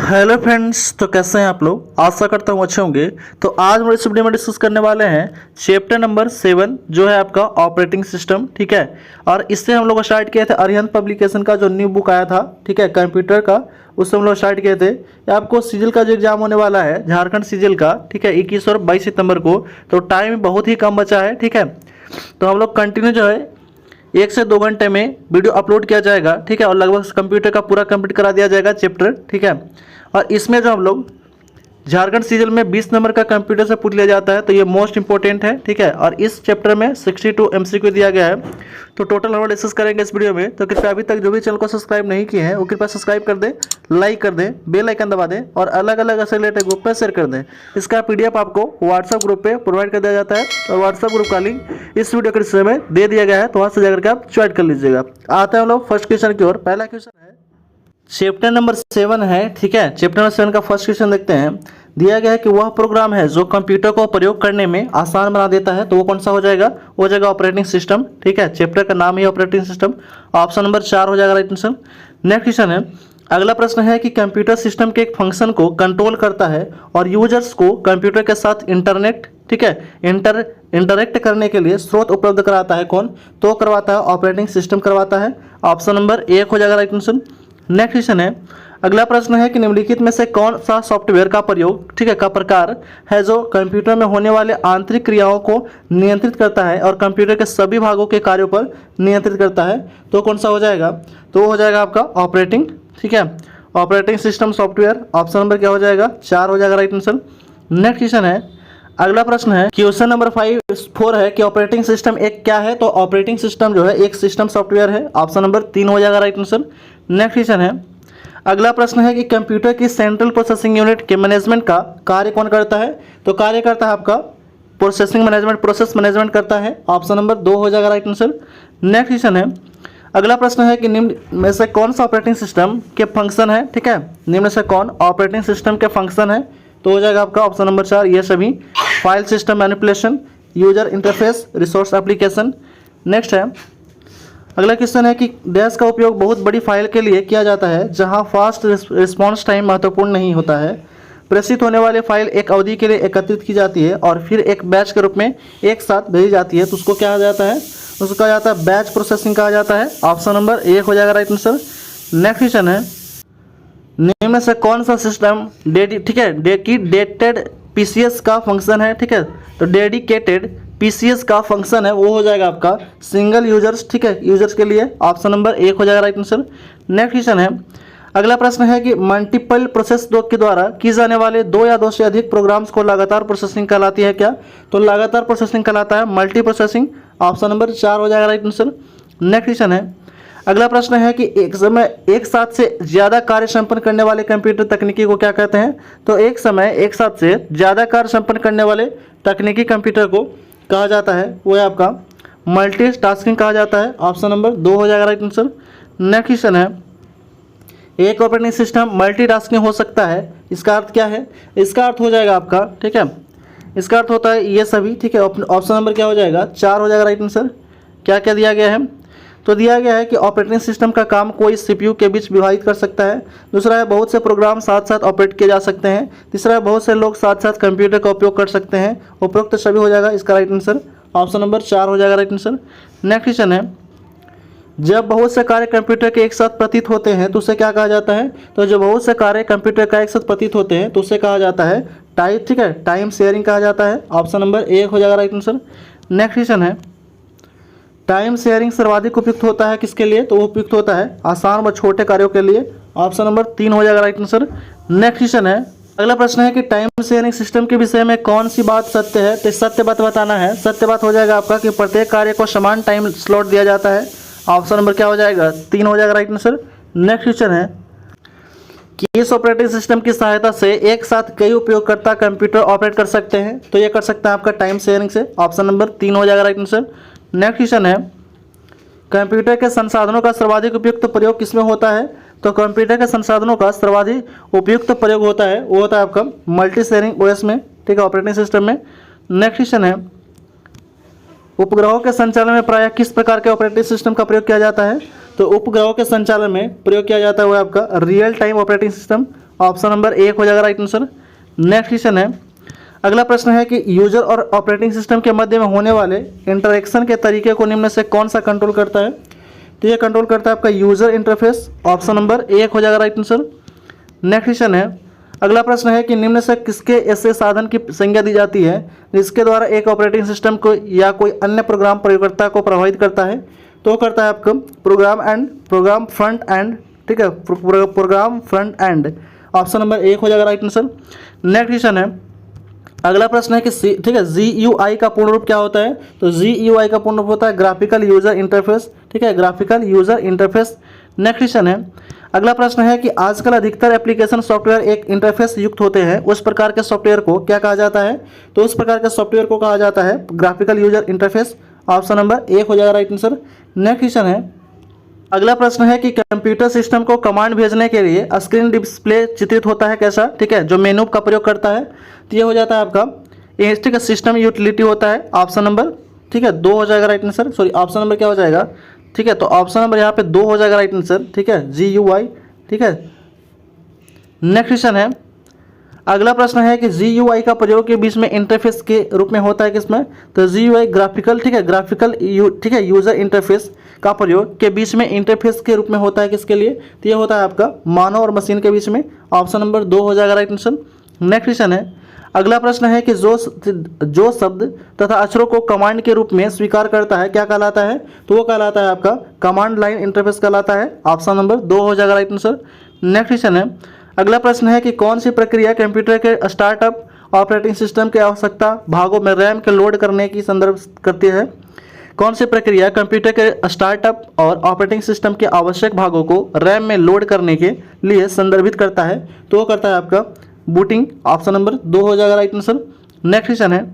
Hello friends, तो कैसे हैं आप लोग। आशा करता हूँ अच्छे होंगे। तो आज हम इस वीडियो में डिस्कस करने वाले हैं चैप्टर नंबर 7 जो है आपका ऑपरेटिंग सिस्टम। ठीक है, और इससे हम लोग स्टार्ट किए थे अरिहंत पब्लिकेशन का जो न्यू बुक आया था, ठीक है, कंप्यूटर का, उससे हम लोग स्टार्ट किए थे। ये आपको सीजल का जो एग्जाम होने वाला है, झारखंड सीजल का, ठीक है, 21 और 22 सितंबर को, तो टाइम बहुत ही कम बचा है। ठीक है, तो हम लोग कंटिन्यू जो है 1 से 2 घंटे में वीडियो अपलोड किया जाएगा। ठीक है, और लगभग कंप्यूटर का पूरा कंप्लीट करा दिया जाएगा चैप्टर। ठीक है, और इसमें जो हम लोग झारखंड सीजल में 20 नंबर का कंप्यूटर से पूछ लिया जाता है, तो ये मोस्ट इंपॉर्टेंट है। ठीक है, और इस चैप्टर में 62 MCQ दिया गया है। तो टोटल हम डिस्कस करेंगे इस वीडियो में। तो कृपया अभी तक जो भी चैनल को सब्सक्राइब नहीं किए हैं वो कृपया सब्सक्राइब कर दें, लाइक कर दें, बेल आइकन दबा दें और अलग अलग ऐसे रिलेटेड ग्रुप पर शेयर कर दें। इसका PDF आपको व्हाट्सएप ग्रुप पे प्रोवाइड कर दिया जाता है, और व्हाट्सएप ग्रुप का लिंक इस वीडियो के डिस्क्रिप्शन में दे दिया गया है, तो वहाँ से जाकर के आप ज्वाइन कर लीजिएगा। आते हैं हम लोग फर्स्ट क्वेश्चन की ओर। पहला क्वेश्चन है चैप्टर नंबर 7 है। ठीक है, चैप्टर नंबर 7 का फर्स्ट क्वेश्चन देखते हैं। दिया गया है कि वह प्रोग्राम है जो कंप्यूटर को प्रयोग करने में आसान बना देता है, तो वो कौन सा हो जाएगा? वो हो जाएगा ऑपरेटिंग सिस्टम। ठीक है, चैप्टर का नाम ही ऑपरेटिंग सिस्टम। ऑप्शन नंबर 4 हो जाएगा राइट आंसर। नेक्स्ट क्वेश्चन है, अगला प्रश्न है कि कंप्यूटर सिस्टम के एक फंक्शन को कंट्रोल करता है और यूजर्स को कंप्यूटर के साथ इंटरनेट, ठीक है, इंटरेक्ट करने के लिए स्रोत उपलब्ध कराता है। कौन? तो करवाता है ऑपरेटिंग सिस्टम करवाता है। ऑप्शन नंबर 1 हो जाएगा राइट आंसर। नेक्स्ट क्वेश्चन है, अगला प्रश्न है कि निम्नलिखित में से कौन सा सॉफ्टवेयर का प्रयोग, ठीक है, का प्रकार है जो कंप्यूटर में होने वाले आंतरिक क्रियाओं को नियंत्रित करता है और कंप्यूटर के सभी भागों के कार्यों पर नियंत्रित करता है? तो कौन सा हो जाएगा? तो हो जाएगा आपका ऑपरेटिंग, ठीक है, operating system software. Option number क्या हो जाएगा? 4 हो जाएगा राइट आंसर। नेक्स्ट क्वेश्चन है, अगला प्रश्न है क्वेश्चन नंबर 4 है कि ऑपरेटिंग सिस्टम एक क्या है? तो ऑपरेटिंग सिस्टम जो है एक सिस्टम सॉफ्टवेयर है। ऑप्शन नंबर 3 हो जाएगा राइट आंसर। नेक्स्ट क्वेश्चन है, अगला प्रश्न है कि कंप्यूटर की सेंट्रल प्रोसेसिंग यूनिट के मैनेजमेंट का कार्य कौन करता है? तो कार्य करता है आपका प्रोसेसिंग मैनेजमेंट, प्रोसेस मैनेजमेंट करता है। ऑप्शन नंबर 2 हो जाएगा राइट आंसर। नेक्स्ट क्वेश्चन है, अगला प्रश्न है कि निम्न में से कौन सा ऑपरेटिंग सिस्टम के फंक्शन है? ठीक है, निम्न में से कौन ऑपरेटिंग सिस्टम के फंक्शन है? तो हो जाएगा आपका ऑप्शन नंबर 4 ये सभी। File system manipulation, user interface, resource application. Next है, अगला क्वेश्चन है कि डैश का उपयोग बहुत बड़ी फाइल के लिए किया जाता है जहां फास्ट रिस्पांस टाइम महत्वपूर्ण नहीं होता है। प्रेषित होने वाली फाइल एक अवधि के लिए एकत्रित की जाती है और फिर एक बैच के रूप में एक साथ भेजी जाती है, तो उसको क्या कहा जाता है? उसको कहा जाता है बैच प्रोसेसिंग कहा जाता है। ऑप्शन नंबर 1 हो जाएगा राइट आंसर। नेक्स्ट क्वेश्चन है, निम्न में से कौन सा सिस्टम डेडिकेटेड PCS का फंक्शन है? ठीक है, तो डेडिकेटेड PCS का फंक्शन है वो हो जाएगा आपका सिंगल यूजर्स, ठीक है, यूजर्स के लिए। ऑप्शन नंबर 1 हो जाएगा राइट आंसर। नेक्स्ट क्वेश्चन है, अगला प्रश्न है कि मल्टीपल प्रोसेस के द्वारा की जाने वाले 2 या 2 से अधिक प्रोग्राम्स को लगातार प्रोसेसिंग कहलाती है क्या? तो लगातार प्रोसेसिंग कहलाता है मल्टी प्रोसेसिंग। ऑप्शन नंबर 4 हो जाएगा राइट आंसर। नेक्स्ट क्वेश्चन है, अगला प्रश्न है कि एक समय एक साथ से ज़्यादा कार्य संपन्न करने वाले कंप्यूटर तकनीकी को क्या कहते हैं? तो एक समय एक साथ से ज़्यादा कार्य संपन्न करने वाले तकनीकी कंप्यूटर को कहा जाता है वो है आपका मल्टीटास्किंग कहा जाता है। ऑप्शन नंबर 2 हो जाएगा राइट आंसर। नेक्स्ट क्वेश्चन है, एक ऑपरेटिंग सिस्टम मल्टीटास्किंग हो सकता है, इसका अर्थ क्या है? इसका अर्थ हो जाएगा आपका, ठीक है, इसका अर्थ होता है ये सभी, ठीक है। ऑप्शन नंबर क्या हो जाएगा? 4 हो जाएगा राइट आंसर। क्या क्या दिया गया है? तो दिया गया है कि ऑपरेटिंग सिस्टम का काम कोई CPU के बीच विभाजित कर सकता है। दूसरा है बहुत से प्रोग्राम साथ साथ ऑपरेट किए जा सकते हैं। तीसरा है बहुत से लोग साथ साथ कंप्यूटर का उपयोग कर सकते हैं। उपरोक्त तो सभी हो जाएगा इसका राइट आंसर। ऑप्शन नंबर 4 हो जाएगा राइट आंसर। नेक्स्ट क्वेश्चन है, जब बहुत से कार्य कंप्यूटर के एक साथ प्रतीत होते हैं तो उसे क्या कहा जाता है? तो जब बहुत से कार्य कंप्यूटर का एक साथ प्रतीत होते हैं तो उसे कहा जाता है टाइम, ठीक है, टाइम शेयरिंग कहा जाता है। ऑप्शन नंबर 1 हो जाएगा राइट आंसर। नेक्स्ट क्वेश्चन है, टाइम शेयरिंग सर्वाधिक उपयुक्त होता है किसके लिए? तो वो उपयुक्त होता है आसान व छोटे कार्यों के लिए। ऑप्शन नंबर 3 हो जाएगा राइट आंसर। नेक्स्ट क्वेश्चन है, अगला प्रश्न है कि टाइम शेयरिंग सिस्टम के विषय में कौन सी बात सत्य है? तो सत्य बात बताना है। सत्य बात हो जाएगा आपका कि प्रत्येक कार्य को समान टाइम स्लॉट दिया जाता है। ऑप्शन नंबर क्या हो जाएगा? 3 हो जाएगा राइट आंसर। नेक्स्ट क्वेश्चन है कि इस ऑपरेटिंग सिस्टम की सहायता से एक साथ कई उपयोगकर्ता कंप्यूटर ऑपरेट कर सकते हैं, तो ये कर सकता है आपका टाइम शेयरिंग से। ऑप्शन नंबर 3 हो जाएगा राइट आंसर। नेक्स्ट क्वेश्चन है, कंप्यूटर के संसाधनों का सर्वाधिक उपयुक्त प्रयोग किसमें होता है? तो कंप्यूटर के संसाधनों का सर्वाधिक उपयुक्त प्रयोग होता है वो होता है आपका मल्टी शेयरिंग OS में, ठीक है, ऑपरेटिंग सिस्टम में। नेक्स्ट क्वेश्चन है, उपग्रहों के संचालन में प्रायः किस प्रकार के ऑपरेटिंग सिस्टम का प्रयोग किया जाता है? तो उपग्रहों के संचालन में प्रयोग किया जाता है वो आपका real time operating system. Option number 1 हो जाएगा राइट आंसर। नेक्स्ट क्वेश्चन है, अगला प्रश्न है कि यूजर और ऑपरेटिंग सिस्टम के मध्य में होने वाले इंटरेक्शन के तरीके को निम्न से कौन सा कंट्रोल करता है? तो ये कंट्रोल करता है आपका यूजर इंटरफेस, ऑप्शन नंबर 1 हो जाएगा राइट आंसर। नेक्स्ट क्वेश्चन है, अगला प्रश्न है कि निम्न से किसके ऐसे साधन की संज्ञा दी जाती है जिसके द्वारा एक ऑपरेटिंग सिस्टम को या कोई अन्य प्रोग्राम प्रयोगकर्ता को प्रभावित करता है? तो करता है आपका प्रोग्राम फ्रंट एंड, ठीक है, program front end, option number 1 हो जाएगा राइट आंसर। नेक्स्ट क्वेश्चन है, अगला प्रश्न है कि ठीक है GUI का पूर्ण रूप क्या होता है? तो GUI का पूर्ण रूप होता है ग्राफिकल यूजर इंटरफेस, ठीक है, graphical user interface. Next question है, अगला प्रश्न है कि आजकल अधिकतर एप्लीकेशन सॉफ्टवेयर एक इंटरफेस युक्त होते हैं, उस प्रकार के सॉफ्टवेयर को क्या कहा जाता है? तो उस प्रकार के सॉफ्टवेयर को कहा जाता है graphical user interface, option number 1 हो जाएगा राइट आंसर। नेक्स्ट क्वेश्चन है, अगला प्रश्न है कि कंप्यूटर सिस्टम को कमांड भेजने के लिए स्क्रीन डिस्प्ले चित्रित होता है कैसा? ठीक है, जो मेनू का प्रयोग करता है, तो ये हो जाता है आपका ठीक है सिस्टम यूटिलिटी होता है, ऑप्शन नंबर, ठीक है, 2 हो जाएगा right answer. Sorry, option number क्या हो जाएगा? ठीक है, तो ऑप्शन नंबर यहाँ पे 2 हो जाएगा राइट आंसर, ठीक है, GUI, ठीक है। नेक्स्ट क्वेश्चन है, अगला प्रश्न है कि GUI का प्रयोग के बीच में इंटरफेस के रूप में होता है किसमें? तो GUI ग्राफिकल, ठीक है, ठीक है, यूजर इंटरफेस का प्रयोग के बीच में इंटरफेस के रूप में होता है किसके लिए? तो ये होता है आपका मानव और मशीन के बीच में, ऑप्शन नंबर 2 हो जाएगा राइट आंसर। नेक्स्ट क्वेश्चन है, अगला प्रश्न है कि जो शब्द तथा अक्षरों को कमांड के रूप में स्वीकार करता है क्या कहलाता है? तो वो कहलाता है आपका कमांड लाइन इंटरफेस कहलाता है, ऑप्शन नंबर 2 हो जाएगा राइट आंसर। नेक्स्ट क्वेश्चन है, अगला प्रश्न है कि कौन सी प्रक्रिया कंप्यूटर के स्टार्टअप ऑपरेटिंग सिस्टम की आवश्यकता भागों में रैम के लोड करने की संदर्भ करती है? कौन सी प्रक्रिया कंप्यूटर के स्टार्टअप और ऑपरेटिंग सिस्टम के आवश्यक भागों को रैम में लोड करने के लिए संदर्भित करता है? तो वो करता है आपका बूटिंग, ऑप्शन नंबर 2 हो जाएगा राइट आंसर। नेक्स्ट क्वेश्चन है,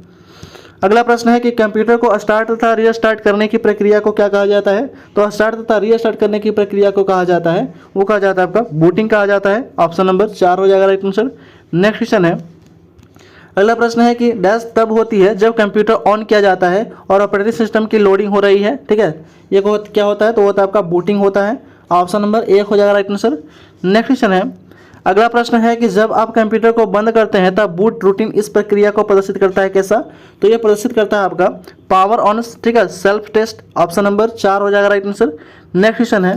अगला प्रश्न है कि कंप्यूटर को स्टार्ट तथा रीस्टार्ट करने की प्रक्रिया को क्या कहा जाता है? तो स्टार्ट तथा रीस्टार्ट करने की प्रक्रिया को कहा जाता है, वो कहा जाता है आपका बूटिंग कहा जाता है, ऑप्शन नंबर 4 हो जाएगा राइट आंसर। नेक्स्ट क्वेश्चन है, अगला प्रश्न है कि डैश तब होती है जब कंप्यूटर ऑन किया जाता है और ऑपरेटिंग सिस्टम की लोडिंग हो रही है, ठीक है, ये क्या होता है? तो होता है आपका बूटिंग होता है, ऑप्शन नंबर 1 हो जाएगा राइट आंसर। नेक्स्ट क्वेश्चन है, अगला प्रश्न है कि जब आप कंप्यूटर को बंद करते हैं तब बूट रूटीन इस प्रक्रिया को प्रदर्शित करता है कैसा? तो ये प्रदर्शित करता है आपका पावर ऑन, ठीक है, सेल्फ टेस्ट, ऑप्शन नंबर 4 हो जाएगा राइट आंसर। नेक्स्ट क्वेश्चन है,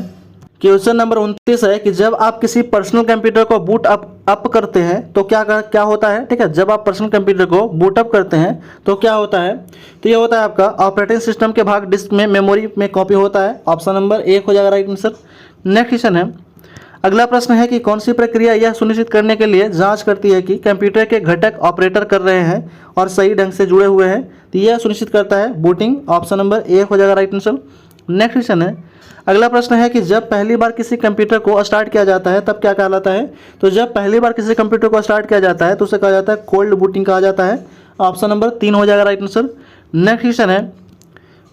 क्वेश्चन नंबर 29 है कि जब आप किसी पर्सनल कंप्यूटर को बूट अप करते हैं तो क्या होता है? ठीक है, जब आप पर्सनल कंप्यूटर को बूट अप करते हैं तो क्या होता है? तो ये होता है आपका ऑपरेटिंग सिस्टम के भाग डिस्क में मेमोरी में कॉपी होता है, ऑप्शन नंबर 1 हो जाएगा राइट आंसर। नेक्स्ट क्वेश्चन है, अगला प्रश्न है कि कौन सी प्रक्रिया यह सुनिश्चित करने के लिए जांच करती है कि कंप्यूटर के घटक ऑपरेटर कर रहे हैं और सही ढंग से जुड़े हुए हैं? तो यह सुनिश्चित करता है बूटिंग, ऑप्शन नंबर 1 हो जाएगा राइट आंसर। नेक्स्ट क्वेश्चन है, अगला प्रश्न है कि जब पहली बार किसी कंप्यूटर को स्टार्ट किया जाता है तब क्या कहलाता है? तो जब पहली बार किसी कंप्यूटर को स्टार्ट किया जाता है तो उसे कहा जाता है कोल्ड बूटिंग कहा जाता है, ऑप्शन नंबर 3 हो जाएगा राइट आंसर। नेक्स्ट क्वेश्चन है,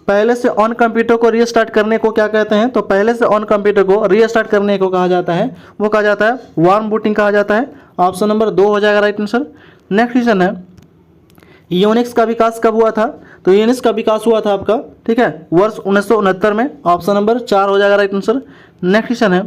पहले से ऑन कंप्यूटर को रीस्टार्ट करने को क्या कहते हैं? तो पहले से ऑन कंप्यूटर को रीस्टार्ट करने को कहा जाता है, वो कहा जाता है वार्म बूटिंग कहा जाता है, ऑप्शन नंबर 2 हो जाएगा राइट आंसर। नेक्स्ट क्वेश्चन है, यूनिक्स का विकास कब हुआ था? तो यूनिक्स का विकास हुआ था आपका, ठीक है, वर्ष 1969 में, ऑप्शन नंबर 4 हो जाएगा राइट आंसर। नेक्स्ट क्वेश्चन है,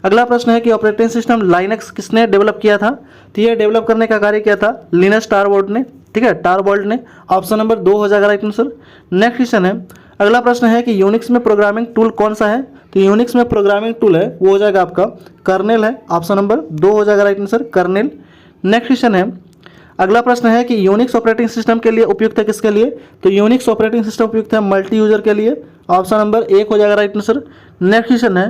अगला प्रश्न है कि ऑपरेटिंग सिस्टम लाइनक्स किसने डेवलप किया था? तो ये डेवलप करने का कार्य किया था लिनस टॉरवाल्ड्स ने, ठीक है, टॉरवाल्ड्स ने, ऑप्शन नंबर 2 हो जाएगा राइट आंसर। नेक्स्ट क्वेश्चन है, अगला प्रश्न है कि यूनिक्स में प्रोग्रामिंग टूल कौन सा है? तो यूनिक्स में प्रोग्रामिंग टूल है वो हो जाएगा आपका कर्नेल है, ऑप्शन नंबर 2 हो जाएगा right answer, kernel. Next question है, अगला प्रश्न है कि यूनिक्स ऑपरेटिंग सिस्टम के लिए उपयुक्त है किसके लिए? तो यूनिक्स ऑपरेटिंग सिस्टम उपयुक्त है मल्टी यूजर के लिए, ऑप्शन नंबर 1 हो जाएगा राइट आंसर। नेक्स्ट क्वेश्चन है,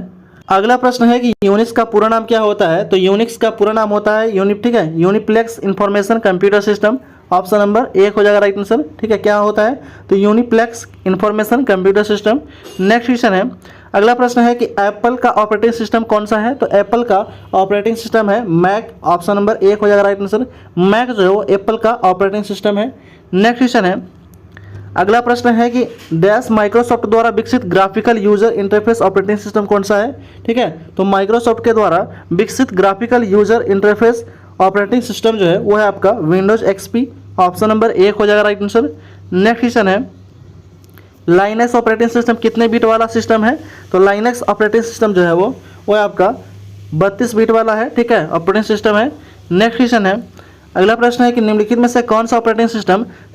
अगला प्रश्न है कि यूनिक्स का पूरा नाम क्या होता है? तो यूनिक्स का पूरा नाम होता है ठीक है, uniplex information computer system, option number 1 हो जाएगा राइट आंसर, ठीक है। क्या होता है? तो uniplex information computer system. Next question है, अगला प्रश्न है कि एप्पल का ऑपरेटिंग सिस्टम कौन सा है? तो एप्पल का ऑपरेटिंग सिस्टम है मैक, ऑप्शन नंबर 1 हो जाएगा राइट आंसर। मैक जो है वो एप्पल का ऑपरेटिंग सिस्टम है। नेक्स्ट क्वेश्चन है, अगला प्रश्न है कि डैश माइक्रोसॉफ्ट द्वारा विकसित graphical user interface operating system कौन सा है? ठीक है, तो माइक्रोसॉफ्ट के द्वारा विकसित graphical user interface operating system जो है वो है आपका विंडोज एक्सपी, ऑप्शन नंबर 1 हो जाएगा राइट आंसर। नेक्स्ट क्वेश्चन है, लाइनक्स ऑपरेटिंग सिस्टम कितने बिट वाला सिस्टम है? तो लाइनक्स ऑपरेटिंग सिस्टम जो है वो है आपका 32 बिट वाला है, ठीक है, ऑपरेटिंग सिस्टम है। नेक्स्ट क्वेश्चन है, अगला प्रश्न है कि निम्नलिखित में से कौन सा ऑपरेटिंग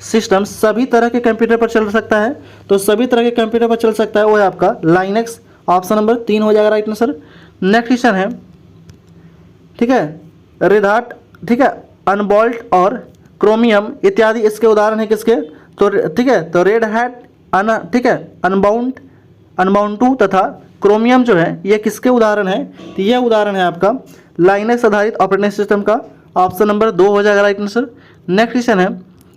सिस्टम सभी तरह के कंप्यूटर पर चल सकता है। तो सभी तरह के कंप्यूटर पर चल सकता है वो है आपका लाइनक्स, ऑप्शन नंबर 3 हो जाएगा राइट आंसर। नेक्स्ट क्वेश्चन है, ठीक है, रेड हैट, ठीक है, अनबॉल्ट और क्रोमियम इत्यादि इसके उदाहरण है किसके। तो ठीक है, तो रेड हैट, ठीक है, अनबाउंटू तथा क्रोमियम जो है ये किसके उदाहरण है। तो यह उदाहरण है आपका लाइनक्स आधारित ऑपरेटिंग सिस्टम का, ऑप्शन नंबर 2 हो जाएगा राइट आंसर। नेक्स्ट क्वेश्चन है,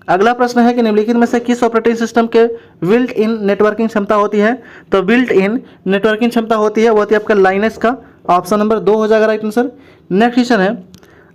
अगला प्रश्न है कि निम्नलिखित में से किस ऑपरेटिंग सिस्टम के बिल्ट इन नेटवर्किंग क्षमता होती है। तो बिल्ट इन नेटवर्किंग क्षमता होती है वो होती है आपका लाइनक्स का, ऑप्शन नंबर 2 हो जाएगा राइट आंसर। नेक्स्ट क्वेश्चन है,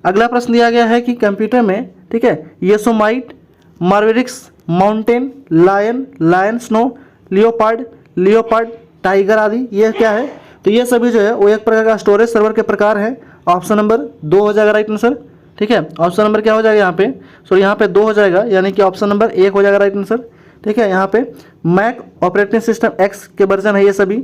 अगला प्रश्न दिया गया है कि कंप्यूटर में, ठीक है, Yosemite, Mavericks, Mountain, Lion Snow, Leopard, Tiger आदि ये क्या है। तो ये सभी जो है वो एक प्रकार का स्टोरेज सर्वर के प्रकार है, ऑप्शन नंबर 2 हो जाएगा राइट आंसर। ठीक है, ऑप्शन नंबर क्या हो जाएगा यहाँ पे, सॉरी यहाँ पे 2 हो जाएगा, यानी कि ऑप्शन नंबर 1 हो जाएगा राइट आंसर। ठीक है, यहाँ पे मैक ऑपरेटिंग सिस्टम एक्स के वर्जन है ये सभी।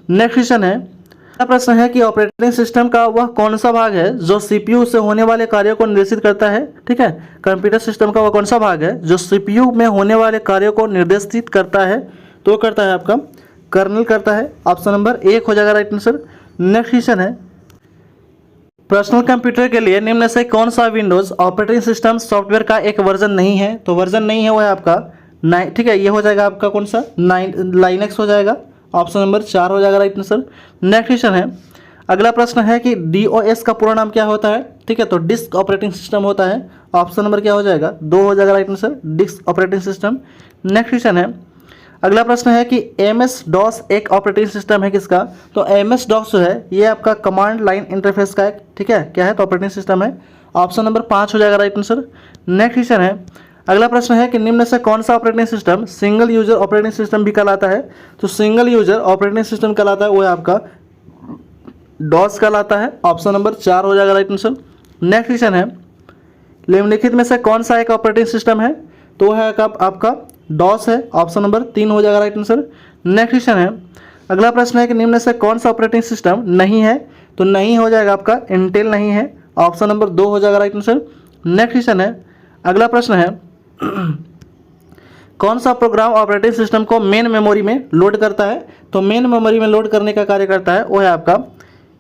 नेक्स्ट क्वेश्चन है, अगला प्रश्न है कि ऑपरेटिंग सिस्टम का वह कौन सा भाग है जो सीपीयू से होने वाले कार्यों को निर्देशित करता है। ठीक है, कंप्यूटर सिस्टम का वह कौन सा भाग है जो सीपीयू में होने वाले कार्यों को निर्देशित करता है। तो करता है आपका कर्नल करता है, ऑप्शन नंबर 1 हो जाएगा राइट आंसर। नेक्स्ट क्वेश्चन है, पर्सनल कंप्यूटर के लिए निम्न से कौन सा विंडोज ऑपरेटिंग सिस्टम सॉफ्टवेयर का एक वर्जन नहीं है। तो वर्जन नहीं है वो है आपका 9, ठीक है, ये हो जाएगा आपका कौन सा, लाइनक्स हो जाएगा, ऑप्शन नंबर 4 हो जाएगा राइट आंसर। नेक्स्ट क्वेश्चन है, अगला प्रश्न है कि डीओएस का पूरा नाम क्या होता है। ठीक है, तो डिस्क ऑपरेटिंग सिस्टम होता है, ऑप्शन नंबर क्या हो जाएगा, 2 हो जाएगा right answer, disk operating system. Next question है, अगला प्रश्न है कि एमएस डॉस एक ऑपरेटिंग सिस्टम है किसका। तो एमएस डॉस जो है ये आपका कमांड लाइन इंटरफेस का एक, ठीक है, क्या है, तो ऑपरेटिंग सिस्टम है, ऑप्शन नंबर 5 हो जाएगा राइट आंसर। नेक्स्ट क्वेश्चन है, अगला प्रश्न है कि निम्न से कौन सा operating system single user operating system भी कहलाता है। तो सिंगल यूजर ऑपरेटिंग सिस्टम कहलाता है वो है आपका डॉस कहलाता है, ऑप्शन नंबर 4 हो जाएगा राइट आंसर। नेक्स्ट क्वेश्चन है, निम्नलिखित में से कौन सा एक ऑपरेटिंग सिस्टम है। तो है आपका डॉस है, ऑप्शन नंबर 3 हो जाएगा राइट आंसर। नेक्स्ट क्वेश्चन है, अगला प्रश्न है कि निम्न से कौन सा ऑपरेटिंग सिस्टम नहीं है। तो नहीं हो जाएगा आपका इंटेल नहीं है, ऑप्शन नंबर 2 हो जाएगा राइट आंसर। नेक्स्ट क्वेश्चन है, अगला प्रश्न है कौन सा प्रोग्राम ऑपरेटिंग सिस्टम को मेन मेमोरी में लोड करता है। तो मेन मेमोरी में लोड करने का कार्य करता है वो है आपका,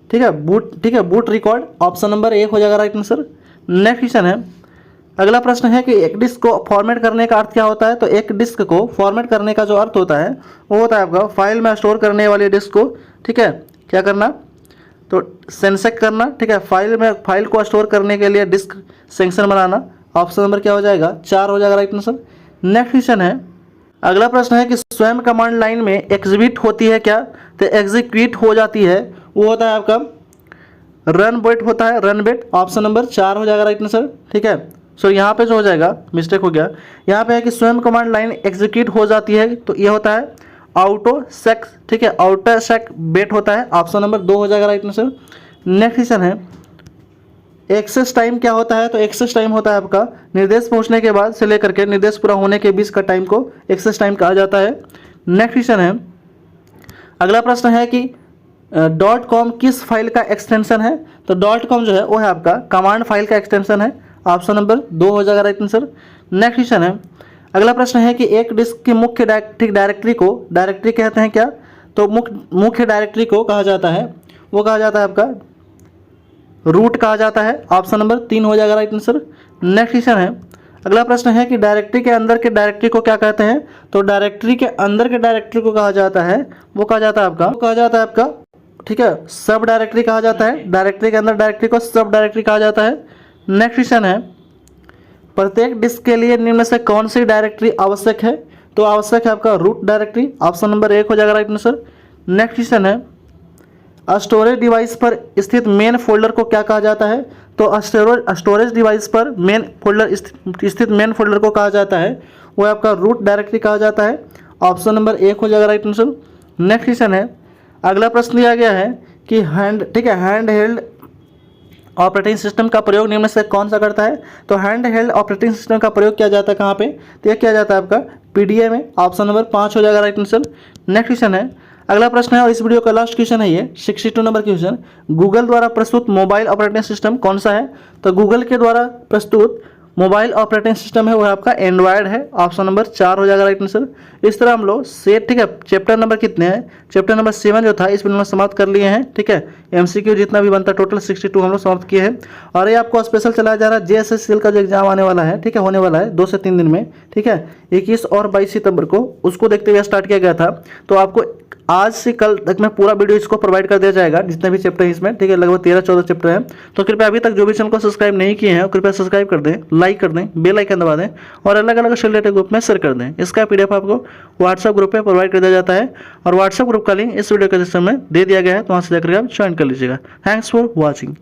ठीक है, बूट रिकॉर्ड, ऑप्शन नंबर 1 हो जाएगा राइट आंसर। नेक्स्ट क्वेश्चन है, अगला प्रश्न है कि एक डिस्क को फॉर्मेट करने का अर्थ क्या होता है। तो एक डिस्क को फॉर्मेट करने का जो अर्थ होता है वो होता है आपका फाइल में स्टोर करने वाली डिस्क को, ठीक है, क्या करना, तो सेंसेक करना। ठीक है, फाइल को स्टोर करने के लिए डिस्क सेक्शन बनाना, ऑप्शन नंबर क्या हो जाएगा, 4 हो जाएगा राइट आंसर। नेक्स्ट क्वेश्चन है, अगला प्रश्न है कि स्वयं कमांड लाइन में एग्जीक्यूट होती है क्या। तो एग्जीक्यूट हो जाती है वो होता है आपका रन वेट होता है, रन वेट, ऑप्शन नंबर 4 हो जाएगा राइट आंसर। ठीक है, सो यहाँ पे जो हो जाएगा, मिस्टेक हो गया, यहाँ पे है कि स्वयं कमांड लाइन एग्जीक्यूट हो जाती है, तो ये होता है ऑटो सेक, ठीक है, ऑटो सेक बेट होता है, ऑप्शन नंबर 2 हो जाएगा राइट आंसर। नेक्स्ट क्वेश्चन है, एक्सेस टाइम क्या होता है। तो एक्सेस टाइम होता है आपका निर्देश पहुंचने के बाद से लेकर के निर्देश पूरा होने के बीच का टाइम को एक्सेस टाइम कहा जाता है। नेक्स्ट क्वेश्चन है, अगला प्रश्न है कि .com किस फाइल का एक्सटेंशन है। तो .com जो है वो है आपका कमांड फाइल का एक्सटेंशन है, ऑप्शन नंबर 2 हो जाएगा राइट आंसर। नेक्स्ट क्वेश्चन है, अगला प्रश्न है कि एक डिस्क की मुख्य डायरेक्टरी को डायरेक्टरी कहते हैं क्या। तो मुख्य डायरेक्टरी को कहा जाता है, वो कहा जाता है आपका रूट कहा जाता है, ऑप्शन नंबर 3 हो जाएगा राइट आंसर। नेक्स्ट क्वेश्चन है, अगला प्रश्न है कि डायरेक्टरी के अंदर के डायरेक्टरी को क्या कहते हैं। तो डायरेक्टरी के अंदर के डायरेक्टरी को कहा जाता है, वो कहा जाता है आपका, ठीक है, सब डायरेक्टरी कहा जाता है, डायरेक्टरी के अंदर डायरेक्टरी को सब डायरेक्टरी कहा जाता है। नेक्स्ट क्वेश्चन है, प्रत्येक डिस्क के लिए निम्न से कौन सी डायरेक्टरी आवश्यक है। तो आवश्यक है आपका रूट डायरेक्टरी, ऑप्शन नंबर 1 हो जाएगा राइट आंसर। नेक्स्ट क्वेश्चन है, स्टोरेज डिवाइस पर स्थित मेन फोल्डर को क्या कहा जाता है। तो स्टोरेज डिवाइस पर स्थित मेन फोल्डर को कहा जाता है वो आपका रूट डायरेक्टरी कहा जाता है, ऑप्शन नंबर 1 हो जाएगा राइट आंसर। नेक्स्ट क्वेश्चन है, अगला प्रश्न दिया गया है कि हैंड हेल्ड ऑपरेटिंग सिस्टम का प्रयोग निम्न से कौन सा करता है। तो हैंड हेल्ड ऑपरेटिंग सिस्टम का प्रयोग किया जाता है कहाँ पे। तो यह किया जाता है आपका पीडीए में, ऑप्शन नंबर 5 हो जाएगा राइट आंसर। नेक्स्ट क्वेश्चन है, अगला प्रश्न है और इस वीडियो का लास्ट क्वेश्चन है ये 62 नंबर क्वेश्चन। गूगल द्वारा प्रस्तुत मोबाइल ऑपरेटिंग सिस्टम कौन सा है? तो गूगल के द्वारा प्रस्तुत मोबाइल ऑपरेटिंग सिस्टम है वो आपका एंड्रॉयड है। ऑप्शन नंबर 4 हो जाएगा राइट आंसर। इस तरह हम लोग सेट, ठीक है, चैप्टर नंबर कितने हैं? चैप्टर नंबर 7 जो था इस वीडियो में समाप्त कर लिए हैं, ठीक है। MCQ जितना भी बनता है टोटल 62 हम लोग समाप्त किए हैं। और ये आपको स्पेशल चलाया जा रहा है JSSCL का जो एग्जाम आने वाला है, ठीक है, होने वाला है 2 से 3 दिन में, ठीक है, 21 और 22 सितंबर को, उसको देखते हुए स्टार्ट किया गया था। तो आपको आज से कल तक में पूरा वीडियो इसको प्रोवाइड कर दिया जाएगा, जितने भी चैप्टर हैं इसमें, ठीक है, लगभग 13-14 चैप्टर हैं। तो कृपया अभी तक जो भी चैनल को सब्सक्राइब नहीं किए हैं कृपया सब्सक्राइब कर दें, लाइक कर दें, बेल आइकन दबा दें और अलग अलग रिलेटेड ग्रुप में शेयर कर दें। इसका PDF आपको व्हाट्सएप ग्रुप पे प्रोवाइड कर दिया जाता है और व्हाट्सएप ग्रुप का लिंक इस वीडियो के डिस्क्रिप्शन में दे दिया गया है, तो वहाँ से जाकर आप ज्वाइन कर लीजिएगा। Thanks for watching.